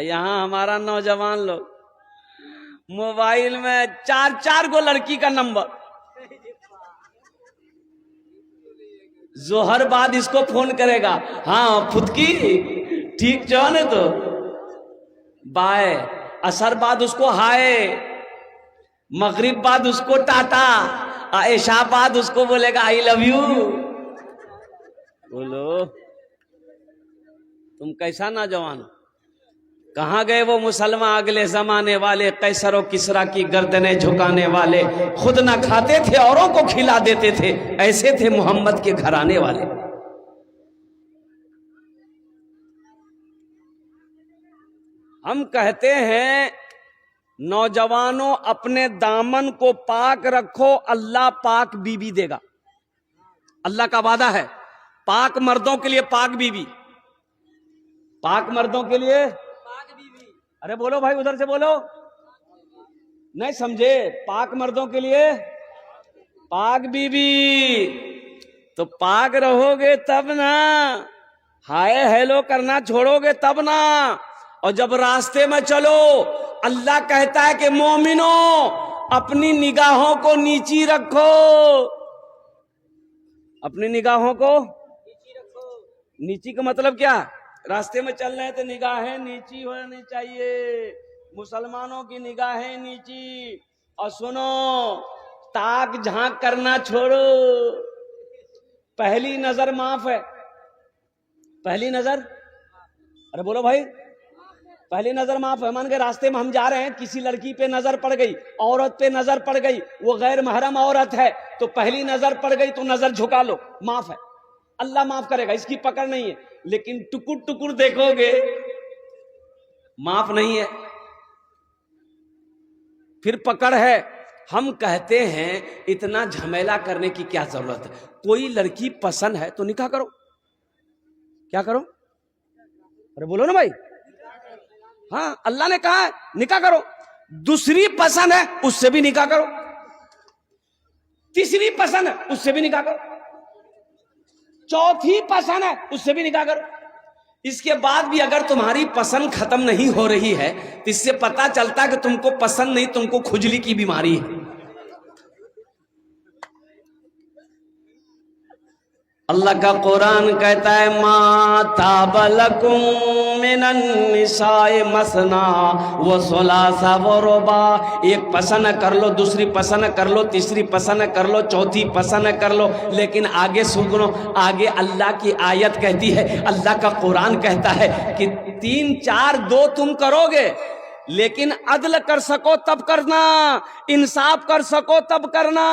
یہاں ہمارا نوجوان لوگ موبائل میں چار چار گو لڑکی کا نمبر، ظہر بعد اس کو فون کرے گا، ہاں پھتکی ٹھیک جو ہے تو بائے، عصر بعد اس کو ہائے، مغرب بعد اس کو ٹاٹا، عشاء بعد اس کو بولے گا آئی لو یو۔ بولو تم کیسا نوجوان ہو؟ کہاں گئے وہ مسلمان اگلے زمانے والے، قیصر و کسریٰ کی گردنیں جھکانے والے؟ خود نہ کھاتے تھے اوروں کو کھلا دیتے تھے، ایسے تھے محمد کے گھرانے والے۔ ہم کہتے ہیں نوجوانوں اپنے دامن کو پاک رکھو، اللہ پاک بیوی دے گا۔ اللہ کا وعدہ ہے پاک مردوں کے لیے پاک بیوی، پاک مردوں کے لیے ارے بولو بھائی ادھر سے بولو، نہیں سمجھے؟ پاک مردوں کے لیے پاک بیوی۔ تو پاک رہو گے تب نا، ہائے ہیلو کرنا چھوڑو گے تب نا۔ اور جب راستے میں چلو، اللہ کہتا ہے کہ مومنوں اپنی نگاہوں کو نیچی رکھو، اپنی نگاہوں کو نیچی کا مطلب کیا؟ راستے میں چل رہے تھے، نگاہیں نیچی ہونی چاہیے، مسلمانوں کی نگاہیں نیچی۔ اور سنو، تاک جھانک کرنا چھوڑو، پہلی نظر معاف ہے، پہلی نظر، ارے بولو بھائی، پہلی نظر معاف ہے۔ مان کے راستے میں ہم جا رہے ہیں، کسی لڑکی پہ نظر پڑ گئی، عورت پہ نظر پڑ گئی، وہ غیر محرم عورت ہے، تو پہلی نظر پڑ گئی تو نظر جھکا لو، معاف ہے، اللہ معاف کرے گا، اس کی پکڑ نہیں ہے۔ لیکن ٹکر ٹکر دیکھو گے، معاف نہیں ہے، پھر پکڑ ہے۔ ہم کہتے ہیں اتنا جھمیلا کرنے کی کیا ضرورت ہے؟ کوئی لڑکی پسند ہے تو نکاح کرو، کیا کرو؟ ارے بولو نا بھائی، ہاں اللہ نے کہا ہے نکاح کرو۔ دوسری پسند ہے اس سے بھی نکاح کرو، تیسری پسند ہے اس سے بھی نکاح کرو، چوتھی پسند ہے اس سے بھی نکاح کرو۔ اس کے بعد بھی اگر تمہاری پسند ختم نہیں ہو رہی ہے تو اس سے پتا چلتا کہ تم کو پسند نہیں، تم کو کھجلی کی بیماری ہے۔ اللہ کا قرآن کہتا ہے ما تاب لکم من النساء مثنی و ثلاث و رباع، ایک پسند کر لو، دوسری پسند کر لو، تیسری پسند کر لو، چوتھی پسند کر لو۔ لیکن آگے سنو، آگے اللہ کی آیت کہتی ہے، اللہ کا قرآن کہتا ہے کہ 3 4 2 تم کرو گے، لیکن عدل کر سکو تب کرنا، انصاف کر سکو تب کرنا۔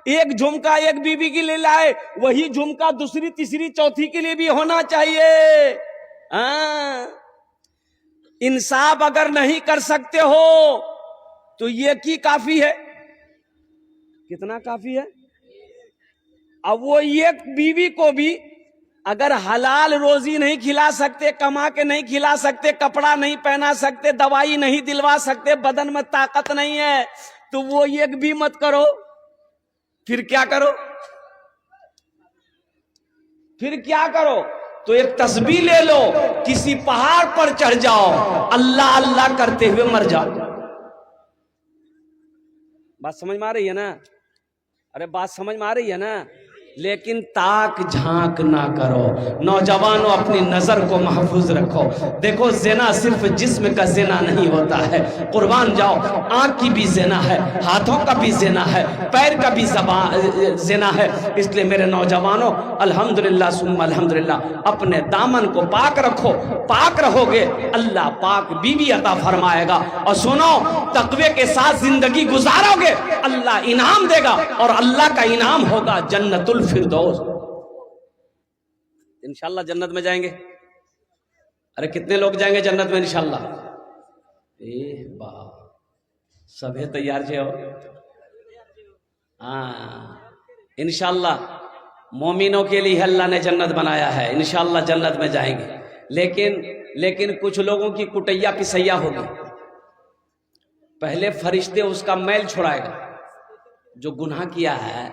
ایک جھمکا ایک بیوی کے لیے لائے، وہی جھمکا دوسری تیسری چوتھی کے لیے بھی ہونا چاہیے۔ انصاف اگر نہیں کر سکتے ہو تو یہ کی کافی ہے، کتنا کافی ہے؟ اب وہ ایک بیوی کو بھی اگر حلال روزی نہیں کھلا سکتے، کما کے نہیں کھلا سکتے، کپڑا نہیں پہنا سکتے، دوائی نہیں دلوا سکتے، بدن میں طاقت نہیں ہے، تو وہ ایک بھی مت کرو، پھر کیا کرو؟ پھر کیا کرو؟ تو ایک تسبیح لے لو، کسی پہاڑ پر چڑھ جاؤ، اللہ اللہ کرتے ہوئے مر جاؤ۔ بات سمجھ میں آ رہی ہے نا؟ ارے بات سمجھ میں آ رہی ہے نا؟ لیکن تاک جھانک نہ کرو۔ نوجوانوں اپنی نظر کو محفوظ رکھو۔ دیکھو زنا صرف جسم کا زنا نہیں ہوتا ہے، قربان جاؤ، آنکھ کی بھی زنا ہے، ہاتھوں کا بھی زنا ہے، پیر کا بھی زنا ہے۔ اس لیے میرے نوجوانوں الحمدللہ ثم الحمدللہ اپنے دامن کو پاک رکھو، پاک رہو گے اللہ پاک بیوی عطا فرمائے گا۔ اور سنو، تقوی کے ساتھ زندگی گزارو گے اللہ انعام دے گا، اور اللہ کا انعام ہوگا جنت الفردوس۔ انشاءاللہ جنت میں جائیں گے؟ ارے کتنے لوگ جائیں گے جنت میں انشاءاللہ؟ سبھی تیار جے ہو؟ انشاءاللہ مومنوں کے لیے اللہ نے جنت بنایا ہے، انشاءاللہ جنت میں جائیں گے۔ لیکن کچھ لوگوں کی کٹیا پسیا ہوگی۔ پہلے فرشتے اس کا میل چھڑائے گا، جو گناہ کیا ہے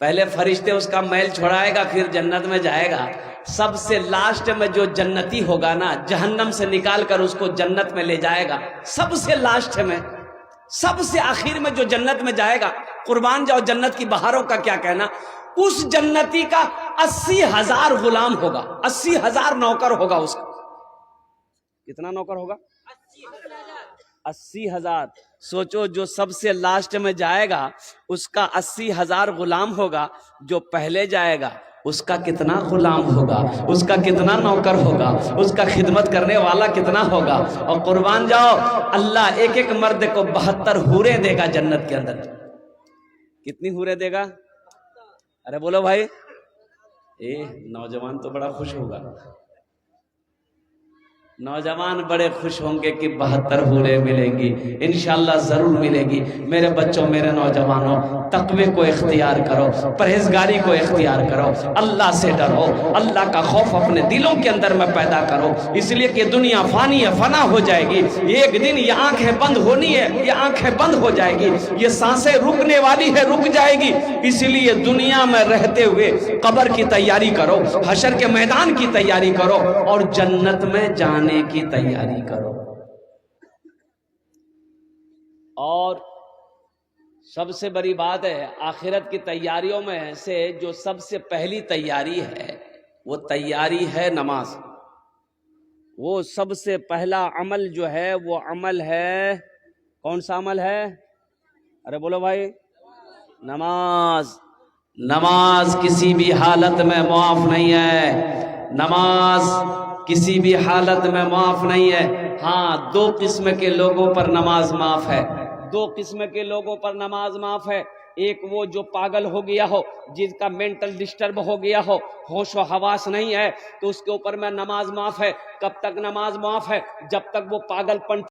پہلے فرشتے اس کا میل چھڑائے گا، پھر جنت میں جائے گا۔ سب سے لاسٹ میں جو جنتی ہوگا نا، جہنم سے نکال کر اس کو جنت میں لے جائے گا، سب سے لاسٹ میں، سب سے آخر میں جو جنت میں جائے گا، قربان جاؤ جنت کی بہاروں کا کیا کہنا، اس جنتی کا 80,000 غلام ہوگا، 80,000 نوکر ہوگا اس کا۔ کتنا نوکر ہوگا؟ 80,000۔ سوچو جو سب سے لاسٹ میں جائے گا اس کا 80,000 غلام ہوگا، جو پہلے جائے گا اس کا کتنا غلام ہوگا، اس کا کتنا نوکر ہوگا، اس کا خدمت کرنے والا کتنا ہوگا۔ اور قربان جاؤ اللہ ایک ایک مرد کو 72 حوریں دے گا جنت کے اندر۔ کتنی حوریں دے گا؟ ارے بولو بھائی، نوجوان تو بڑا خوش ہوگا، نوجوان بڑے خوش ہوں گے کہ 72 حوریں ملیں گی، انشاءاللہ ضرور ملے گی۔ میرے بچوں، میرے نوجوانوں، تقوی کو اختیار کرو، پرہیزگاری کو اختیار کرو، اللہ سے ڈرو، اللہ کا خوف اپنے دلوں کے اندر میں پیدا کرو، اس لیے کہ دنیا فانی ہے، فنا ہو جائے گی، ایک دن یہ آنکھیں بند ہونی ہے، یہ آنکھیں بند ہو جائے گی، یہ سانسیں رکنے والی ہے، رک جائے گی، اس لیے دنیا میں رہتے ہوئے قبر کی تیاری کرو، حشر کے میدان کی تیاری کرو، اور جنت میں جانے کی تیاری کرو۔ اور سب سے بڑی بات ہے آخرت کی تیاریوں میں سے جو سب سے پہلی تیاری ہے وہ تیاری ہے نماز۔ وہ سب سے پہلا عمل جو ہے وہ عمل ہے، کون سا عمل ہے؟ ارے بولو بھائی، نماز۔ نماز کسی بھی حالت میں معاف نہیں ہے، نماز کسی بھی حالت میں معاف نہیں ہے۔ ہاں، 2 قسم کے لوگوں پر نماز معاف ہے، 2 قسم کے لوگوں پر نماز معاف ہے۔ ایک وہ جو پاگل ہو گیا ہو، جس کا مینٹل ڈسٹرب ہو گیا ہو، ہوش و حواس نہیں ہے، تو اس کے اوپر میں نماز معاف ہے۔ کب تک نماز معاف ہے؟ جب تک وہ پاگل پن